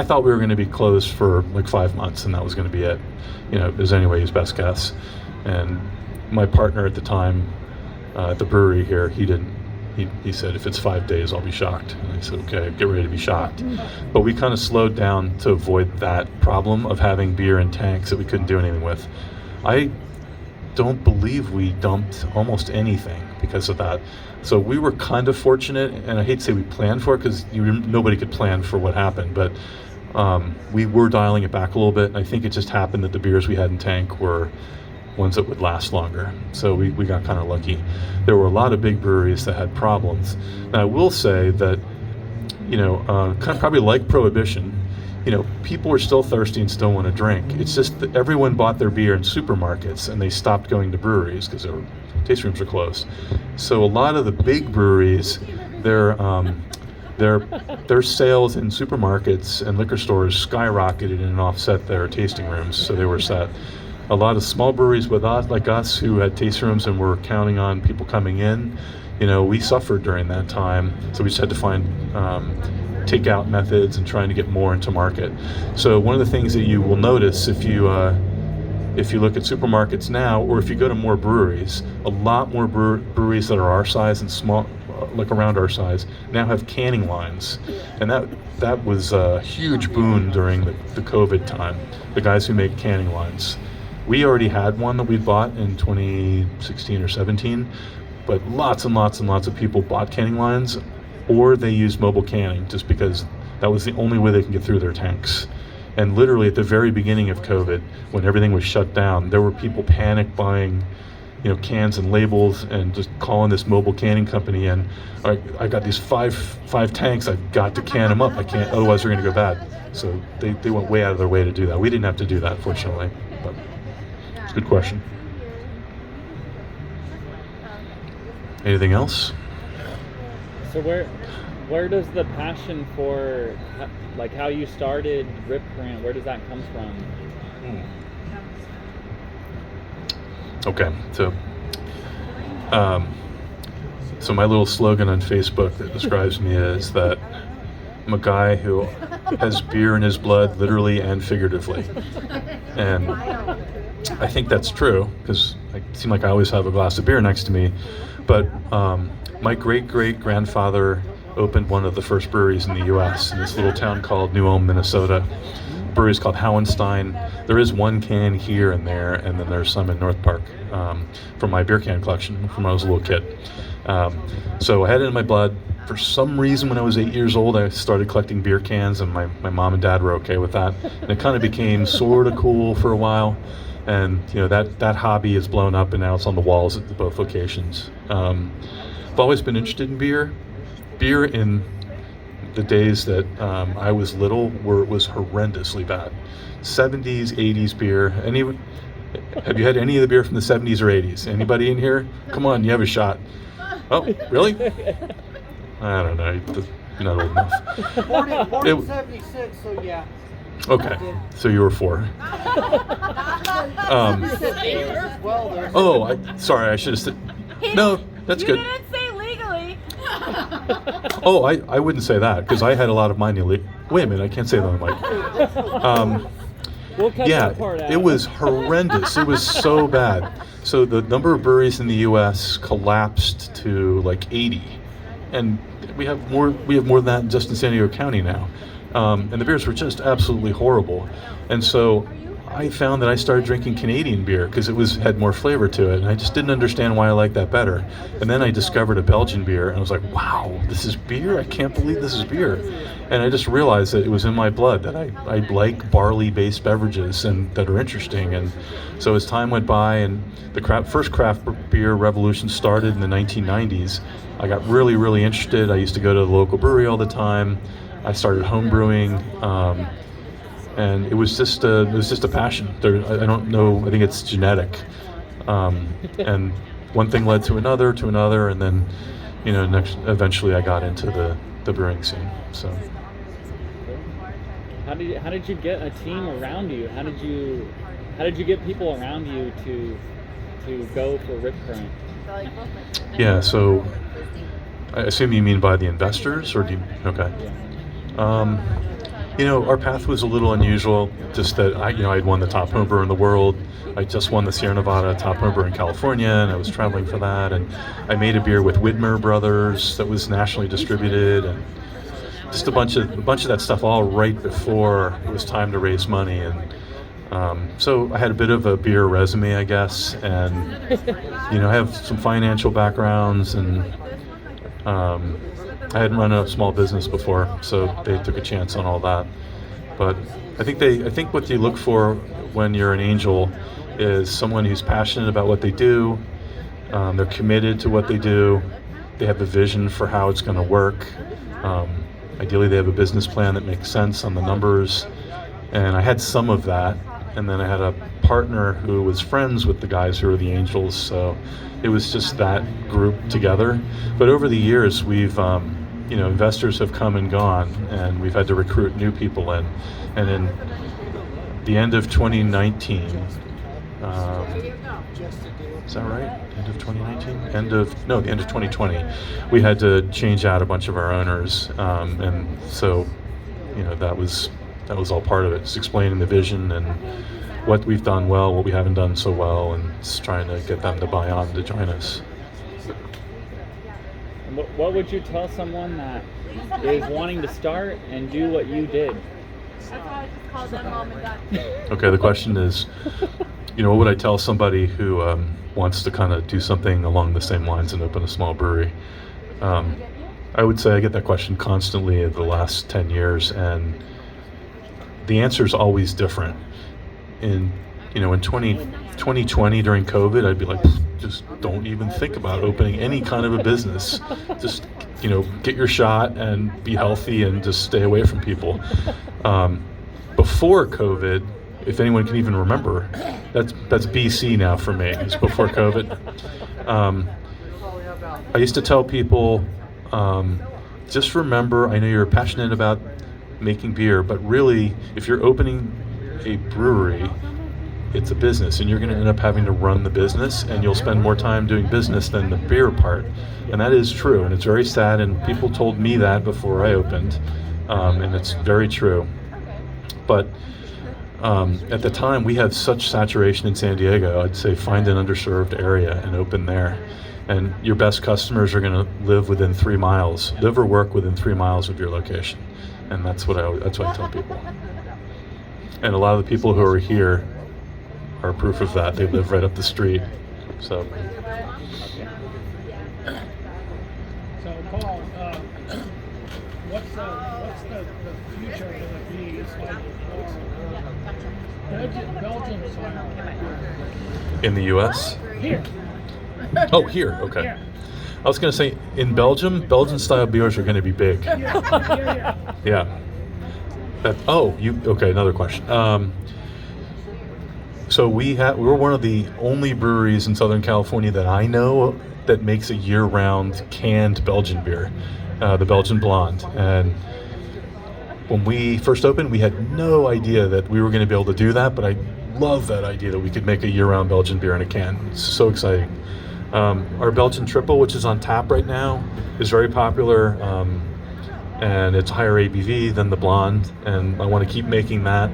thought we were going to be closed for like 5 months and that was going to be it. It was anyways best guess. And my partner at the time at the brewery here, he said, if it's 5 days, I'll be shocked. And I said, okay, get ready to be shocked. But we kind of slowed down to avoid that problem of having beer in tanks that we couldn't do anything with. I don't believe we dumped almost anything because of that. So we were kind of fortunate, and I hate to say we planned for it because nobody could plan for what happened, but We were dialing it back a little bit. I think it just happened that the beers we had in tank were ones that would last longer. So we got kind of lucky. There were a lot of big breweries that had problems. Now I will say that, kind of probably like Prohibition, people are still thirsty and still want to drink. It's just that everyone bought their beer in supermarkets and they stopped going to breweries because their taste rooms are closed. So a lot of the big breweries, their sales in supermarkets and liquor stores skyrocketed and offset their tasting rooms, so they were set. A lot of small breweries like us who had taste rooms and were counting on people coming in, we suffered during that time, so we just had to find takeout methods and trying to get more into market. So one of the things that you will notice if you look at supermarkets now, or if you go to more breweries, a lot more breweries that are our size and small, like around our size, now have canning lines, and that was a huge boon during the COVID time. The guys who make canning lines, we already had one that we bought in 2016 or 17, but lots and lots and lots of people bought canning lines, or they used mobile canning just because that was the only way they can get through their tanks. And literally at the very beginning of COVID, when everything was shut down, there were people panic buying cans and labels and just calling this mobile canning company in. I got these five tanks, I've got to can them up, I can't, otherwise they're gonna go bad. So they went way out of their way to do that. We didn't have to do that, fortunately, but it's a good question. Anything else? So where does the passion for, like how you started Rip Current, where does that come from? Okay, so my little slogan on Facebook that describes me is that I'm a guy who has beer in his blood, literally and figuratively. And I think that's true, because I seem like I always have a glass of beer next to me. But my great-great-grandfather opened one of the first breweries in the U.S. in this little town called New Ulm, Minnesota. The brewery is called Howenstein. There is one can here and there, and then there's some in North Park from my beer can collection from when I was a little kid. So I had it in my blood. For some reason, when I was 8 years old, I started collecting beer cans, and my mom and dad were okay with that. And it kind of became sort of cool for a while. And that hobby has blown up, and now it's on the walls at both locations. I've always been interested in beer. Beer in the days that I was little was horrendously bad. 70s, 80s beer. Have you had any of the beer from the 70s or 80s? Anybody in here? Come on, you have a shot. Oh, really? I don't know. You're not old enough. Born in 76, so yeah. Okay, so you were 4. Sorry, I should have said. No, that's good. You didn't say legally. Oh, I wouldn't say that, because I had a lot of mine illegally. Wait a minute, I can't say that on the mic. We'll cut that part out. It was horrendous. It was so bad. So the number of breweries in the U.S. collapsed to like 80, and we have more than that just in San Diego County now. And the beers were just absolutely horrible. And so I found that I started drinking Canadian beer because it had more flavor to it, and I just didn't understand why I liked that better. And then I discovered a Belgian beer, and I was like, wow, this is beer? I can't believe this is beer. And I just realized that it was in my blood, that I like barley-based beverages and that are interesting. And so as time went by and the first craft beer revolution started in the 1990s, I got really, really interested. I used to go to the local brewery all the time. I started homebrewing, and it was just a passion. I don't know. I think it's genetic, and one thing led to another, and then, eventually I got into the brewing scene. So, how did you get a team around you? How did you get people around you to go for Rip Current? Yeah. So, I assume you mean by the investors, or do you? Okay. Yeah. Our path was a little unusual, just that I'd won the top homebrewer in the world. I just won the Sierra Nevada top homebrewer in California, and I was traveling for that. And I made a beer with Widmer Brothers that was nationally distributed, and just a bunch of that stuff all right before it was time to raise money. And so I had a bit of a beer resume, I guess, and I have some financial backgrounds, and I hadn't run a small business before, so they took a chance on all that. But I think what you look for when you're an angel is someone who's passionate about what they do. They're committed to what they do. They have a vision for how it's going to work. Ideally, they have a business plan that makes sense on the numbers. And I had some of that. And then I had a partner who was friends with the guys who were the angels. So it was just that group together. But over the years, we've, investors have come and gone, and we've had to recruit new people in. And in the end of 2019, is that right? End of 2019? The end of 2020. We had to change out a bunch of our owners, and so, that was all part of it. It's explaining the vision and what we've done well, what we haven't done so well, and just trying to get them to buy on to join us. What would you tell someone that is wanting to start and do what you did? That's why I just called them mom and dad. Okay, the question is, what would I tell somebody who wants to kind of do something along the same lines and open a small brewery? I would say I get that question constantly in the last 10 years, and the answer is always different. In 2020 during COVID, I'd be like, just don't even think about opening any kind of a business. Just, get your shot and be healthy and just stay away from people. Before COVID, if anyone can even remember, that's BC now for me. It's before COVID. I used to tell people, just remember, I know you're passionate about making beer, but really, if you're opening a brewery, it's a business, and you're going to end up having to run the business, and you'll spend more time doing business than the beer part. And that is true, and it's very sad, and people told me that before I opened, and it's very true. But at the time, we had such saturation in San Diego, I'd say find an underserved area and open there. And your best customers are going to live within 3 miles, live or work within 3 miles of your location. And that's what I tell people. And a lot of the people who are here are proof of that. They live right up the street. So Paul, what's the future going to be? It's like Belgian style. in the U.S. Here. Oh, here. Okay. Yeah. I was going to say in Belgium, Belgian-style beers are going to be big. Yeah. Yeah. Okay? Another question. So we're one of the only breweries in Southern California that I know that makes a year-round canned Belgian beer, the Belgian Blonde. And when we first opened, we had no idea that we were going to be able to do that, but I love that idea that we could make a year-round Belgian beer in a can. It's so exciting. Our Belgian Triple, which is on tap right now, is very popular, and it's higher ABV than the Blonde, and I want to keep making that.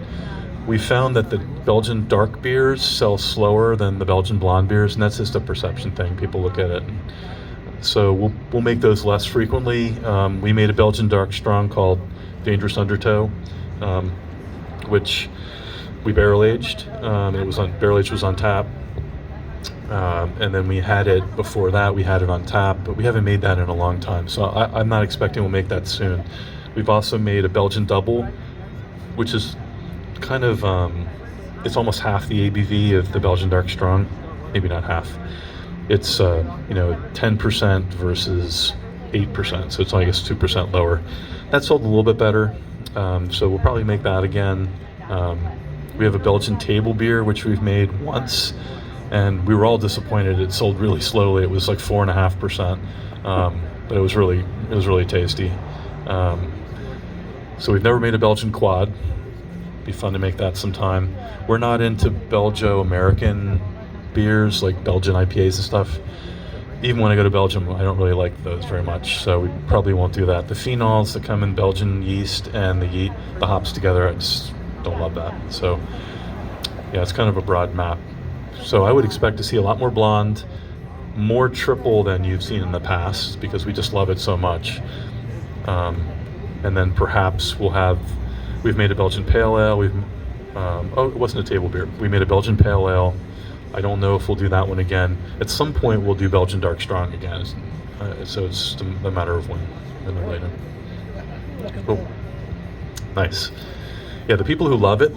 We found that the Belgian dark beers sell slower than the Belgian blonde beers, and that's just a perception thing. People look at it. So we'll make those less frequently. We made a Belgian dark strong called Dangerous Undertow, which we barrel aged. Barrel aged was on tap, and then we had it before that. We had it on tap, but we haven't made that in a long time. So I'm not expecting we'll make that soon. We've also made a Belgian double, which is kind of it's almost half the ABV of the Belgian dark strong, maybe not half. It's 10% versus 8%, so it's I guess 2% lower. That sold a little bit better, so we'll probably make that again. We have a Belgian table beer which we've made once, and we were all disappointed. It sold really slowly. It was like 4.5%, but it was really tasty. So we've never made a Belgian quad. Be fun to make that sometime. We're not into Belgio-American beers like Belgian IPAs and stuff. Even when I go to Belgium, I don't really like those very much, so we probably won't do that. The phenols that come in Belgian yeast and the hops together, I just don't love that. So yeah, it's kind of a broad map. So I would expect to see a lot more blonde, more triple than you've seen in the past, because we just love it so much. And then perhaps we've made a Belgian pale ale. it wasn't a table beer. We made a Belgian pale ale. I don't know if we'll do that one again. At some point, we'll do Belgian dark strong again. So it's just a matter of when, and then later. Cool. Nice. Yeah, the people who love it,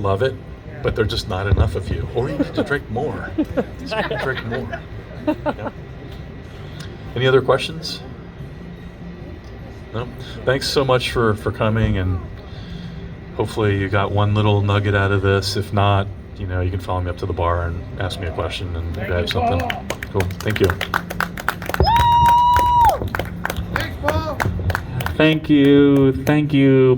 but they're just not enough of you. Or you need to drink more. Just need to drink more. Yeah. Any other questions? No? Thanks so much for coming, and hopefully you got one little nugget out of this. If not, you know, you can follow me up to the bar and ask me a question, and maybe I have something. Cool. Thank you. Thanks, Paul. Thank you,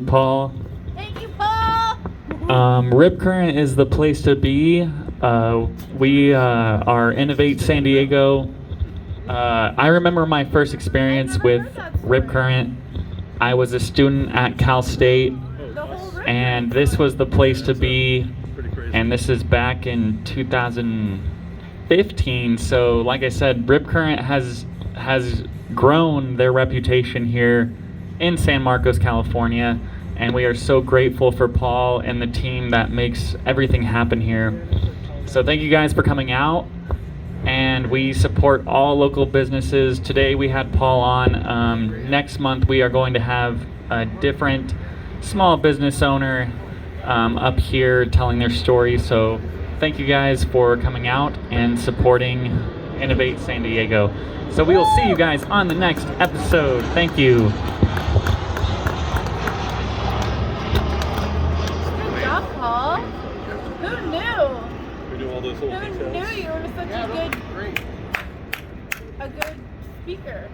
Paul. Thank you, Paul. Rip Current is the place to be. We are Innovate San Diego. I remember my first experience with Rip Current. I was a student at Cal State, The whole room. and this was the place to be. And this is back in 2015. So, like I said, Rip Current has grown their reputation here in San Marcos, California, and we are so grateful for Paul and the team that makes everything happen here. So thank you guys for coming out, and we support all local businesses. Today we had Paul on. Next month we are going to have a different small business owner up here telling their story. So thank you guys for coming out and supporting Innovate San Diego. So we will see you guys on the next episode. Thank you. Good job, Paul. Who knew? We do all those little Who knew you were such a good speaker?